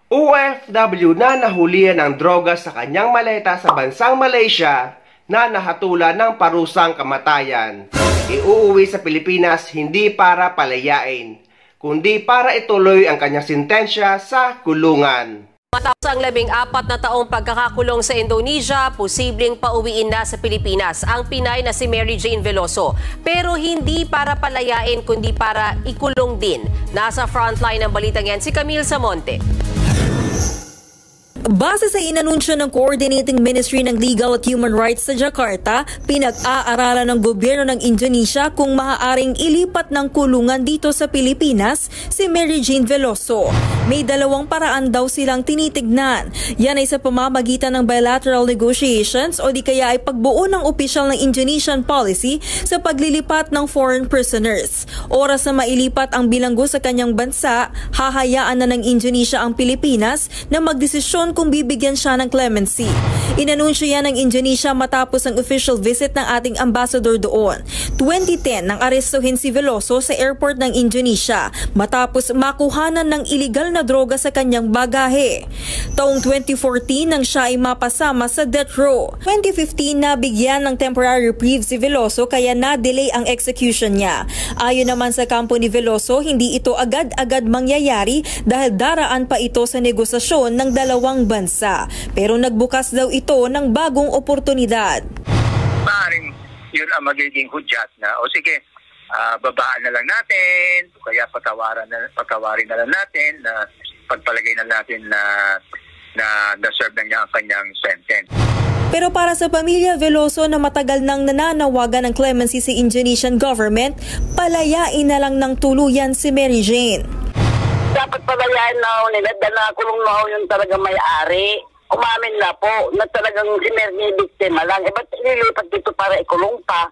OFW na nahulihan ng droga sa kanyang maleta sa bansang Malaysia na nahatulan ng parusang kamatayan. Iuuwi sa Pilipinas hindi para palayain, kundi para ituloy ang kanyang sentensya sa kulungan. Matapos ang 14 na taong pagkakakulong sa Indonesia, posibleng pauwiin na sa Pilipinas ang Pinay na si Mary Jane Veloso. Pero hindi para palayain kundi para ikulong din. Nasa frontline ng balitang yan si Camille Samonte. Base sa inanunsyo ng Coordinating Ministry ng Legal at Human Rights sa Jakarta, pinag-aaralan ng gobyerno ng Indonesia kung maaaring ilipat ng kulungan dito sa Pilipinas si Mary Jane Veloso. May dalawang paraan daw silang tinitignan. Yan ay sa pamamagitan ng bilateral negotiations o di kaya ay pagbuo ng opisyal ng Indonesian policy sa paglilipat ng foreign prisoners. Oras na mailipat ang bilanggo sa kanyang bansa, hahayaan na ng Indonesia ang Pilipinas na magdesisyon kung bibigyan siya ng clemency. Inanunsyo yan ng Indonesia matapos ang official visit ng ating ambassador doon. 2010 nang arestuhin si Veloso sa airport ng Indonesia matapos makuhanan ng iligal na droga sa kanyang bagahe. Taong 2014 nang siya ay mapasama sa death row. 2015 nabigyan ng temporary reprieve si Veloso kaya na-delay ang execution niya. Ayon naman sa kampo ni Veloso, hindi ito agad-agad mangyayari dahil daraan pa ito sa negosasyon ng dalawang bansa. Pero nagbukas daw ito ng bagong oportunidad. Maaaring yun ang magiging hudyat na, o sige, babaan na lang natin, kaya patawarin na lang natin, na pagpalagay na natin na na-serve na niya ang kanyang sentence. Pero para sa pamilya Veloso na matagal nang nananawagan ng clemency sa Indonesian government, palayain na lang ng tuluyan si Mary Jane. Dapat palayain na nila dahil nakulong na yung talaga may-ari. Umamin na po na talagang si Mary biktima lang. Ba't ililipat dito para ikulong pa?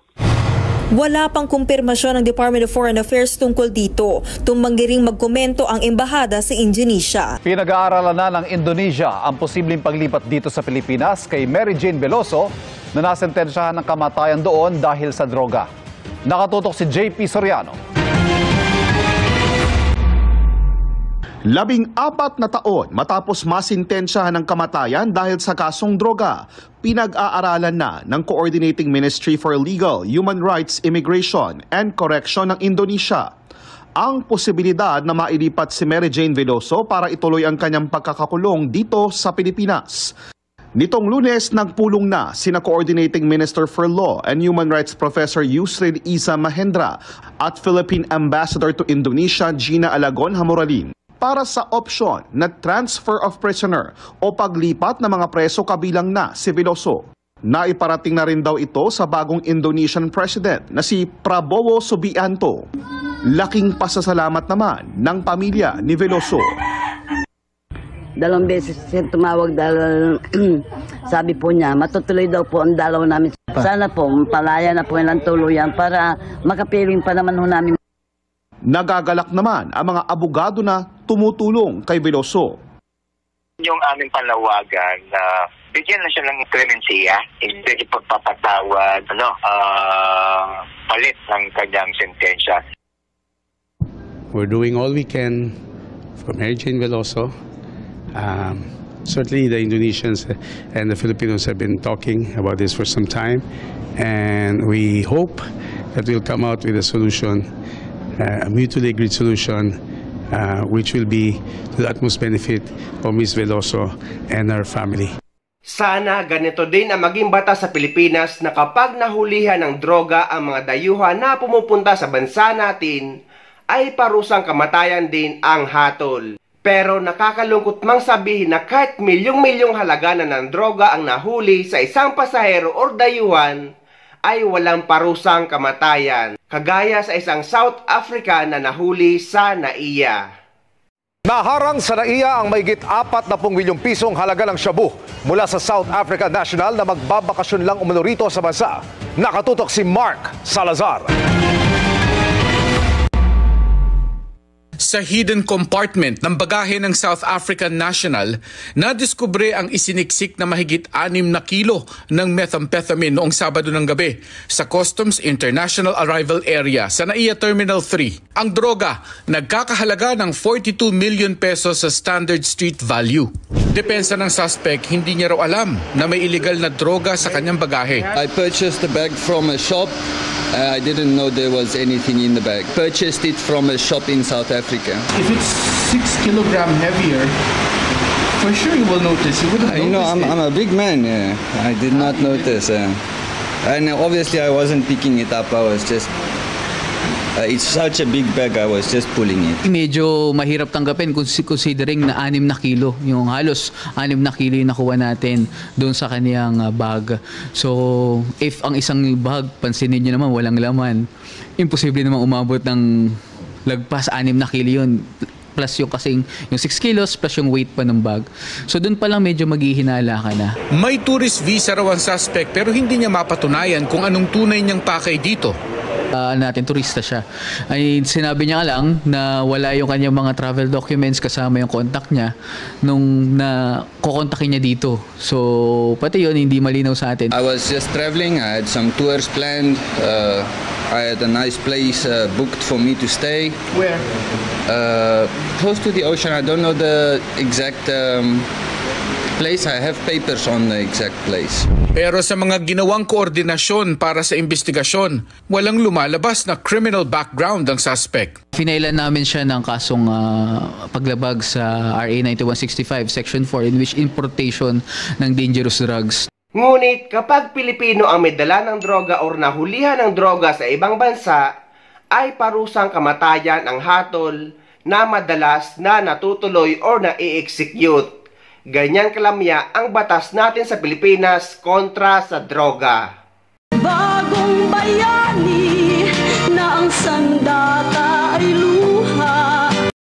Wala pang kumpirmasyon ng Department of Foreign Affairs tungkol dito. Tumanggi ring magkomento ang embahada sa Indonesia. Pinag-aaralan na ng Indonesia ang posibleng paglipat dito sa Pilipinas kay Mary Jane Veloso na nasentensyahan ng kamatayan doon dahil sa droga. Nakatutok si JP Soriano. 14 na taon matapos masintensyahan ng kamatayan dahil sa kasong droga, pinag-aaralan na ng Coordinating Ministry for Legal, Human Rights, Immigration and Correction ng Indonesia ang posibilidad na mailipat si Mary Jane Veloso para ituloy ang kanyang pagkakakulong dito sa Pilipinas. Nitong Lunes, nagpulong na sina Coordinating Minister for Law and Human Rights Professor Yusril Isa Mahendra at Philippine Ambassador to Indonesia Gina Alagon Hamoralin para sa opsyon na transfer of prisoner o paglipat ng mga preso kabilang na si Veloso. Naiparating na rin daw ito sa bagong Indonesian President na si Prabowo Subianto. Laking pasasalamat naman ng pamilya ni Veloso. Dalawang beses siya tumawag dahil sabi po niya, matutuloy daw po ang dalaw namin. Sana po, palaya na po ng tuluyan para makapiling pa naman ho namin. Nagagalak naman ang mga abogado na tumutulong kay Veloso. Yung aming panawagan na bigyan na siya ng clemency, hindi ipagpapatawad, palit ng kanyang sentensya. We're doing all we can for Mary Jane Veloso. Certainly the Indonesians and the Filipinos have been talking about this for some time, and we hope that we'll come out with a solution, a mutually agreed solution, which will be to the utmost benefit of Ms. Veloso and her family. Sana ganito din ang maging batas sa Pilipinas na kapag nahulihan ng droga ang mga dayuhan na pumupunta sa bansa natin, ay parusang kamatayan din ang hatol. Pero nakakalungkot mang sabihin na kahit milyong-milyong halaga na ng droga ang nahuli sa isang pasahero o dayuhan, ay walang parusang kamatayan, kagaya sa isang South Africa na nahuli sa NAIA. Naharang sa NAIA ang mahigit 40 milyong pisong halaga ng shabu mula sa South Africa National na magbabakasyon lang umano rito sa bansa. Nakatutok si Mark Salazar. Sa hidden compartment ng bagahe ng South African national, nadiskubre ang isiniksik na mahigit 6 na kilo ng methamphetamine noong Sabado ng gabi sa Customs International Arrival Area sa NAIA Terminal 3. Ang droga nagkakahalaga ng 42 million pesos sa standard street value. Depensa ng suspect, hindi niya raw alam na may illegal na droga sa kanyang bagahe. I purchased the bag from a shop. I didn't know there was anything in the bag. Purchased it from a shop in South Africa. If it's 6 kilogram heavier, for sure you will notice. You wouldn't notice I'm a big man. I did not notice. And obviously I wasn't picking it up. I was just... it's such a big bag, I was just pulling it. Medyo mahirap tanggapin considering na 6 na kilo. Yung halos 6 na kilo yung nakuha natin doon sa kaniyang bag. So, if ang isang bag, pansinin nyo naman, walang laman, imposible naman umabot ng lagpas 6 na kilo yun. Plus yung kasing yung 6 kilos plus yung weight pa ng bag. So doon pa lang medyo maghihinala ka na. May tourist visa raw ang suspect pero hindi niya mapatunayan kung anong tunay niyang pakay dito. Natin turista siya. Ay sinabi niya lang na wala yung kanyang mga travel documents kasama yung contact niya nung na kokontakin niya dito. So pati yun hindi malinaw sa atin. I was just traveling. I had some tours planned. I had a nice place booked for me to stay. Where? Close to the ocean. I don't know the exact place. I have papers on the exact place. Pero sa mga ginawang koordinasyon para sa investigasyon, walang lumalabas na criminal background ang suspect. Finailan namin siya ng kasong paglabag sa RA 9165 Section 4 in which importation ng dangerous drugs. Ngunit kapag Pilipino ang may dala ng droga o nahulihan ng droga sa ibang bansa, ay parusang kamatayan ang hatol na madalas na natutuloy o na-i-execute. Ganyan kalamya ang batas natin sa Pilipinas kontra sa droga.